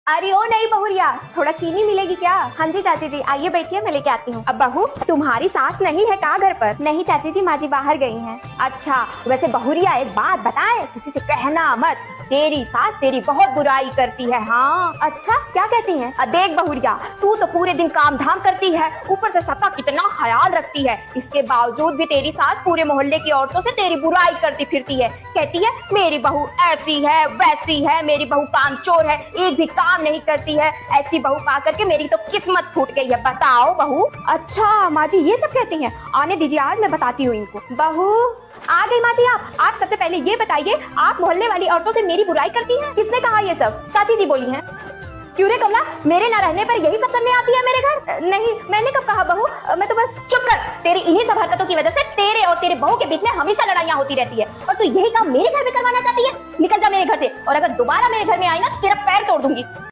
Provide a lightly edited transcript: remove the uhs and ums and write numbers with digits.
अरे ओ नहीं बहुरिया, थोड़ा चीनी मिलेगी क्या? हाँ जी चाची जी, आइए बैठिए, मैं लेके आती हूँ। अब बहू, तुम्हारी सास नहीं है का घर पर? नहीं चाची जी, माँ जी बाहर गई हैं। अच्छा, वैसे बहुरिया एक बात बताए, किसी से कहना मत, तेरी सास तेरी बहुत बुराई करती है। हाँ अच्छा, क्या कहती हैं? देख बहुरिया, तू तो पूरे दिन काम धाम करती है, ऊपर से सबका कितना ख्याल रखती है, इसके बावजूद भी तेरी सास पूरे मोहल्ले की औरतों से तेरी बुराई करती फिरती है। कहती है मेरी बहू ऐसी है वैसी है, मेरी बहू कामचोर है, एक भी काम नहीं करती है, ऐसी बहू पा करके मेरी तो किस्मत फूट गई है। बताओ बहू। अच्छा माँ जी ये सब कहती हैं, आने दीजिए आज मैं बताती हूँ इनको। बहू आ गई माँ जी। आप सबसे पहले ये बताइए, आप मोहल्ले वाली औरतों से मेरी बुराई करती हैं? किसने कहा ये सब? चाची जी बोली हैं। क्यों रे कमला, मेरे ना रहने पर यही सब करने आती है मेरे घर? नहीं, मैंने कब कहा बहू, मैं तो बस। चुप कर, तेरी इन्हीं सब हरकतों की वजह से तेरे और तेरे बहू के बीच में हमेशा लड़ाइयाँ होती रहती है, और तू यही काम मेरे घर में करवाना चाहती है। निकल जा मेरे घर से, और अगर दोबारा मेरे घर में आई ना तो तेरा पैर तोड़ दूंगी।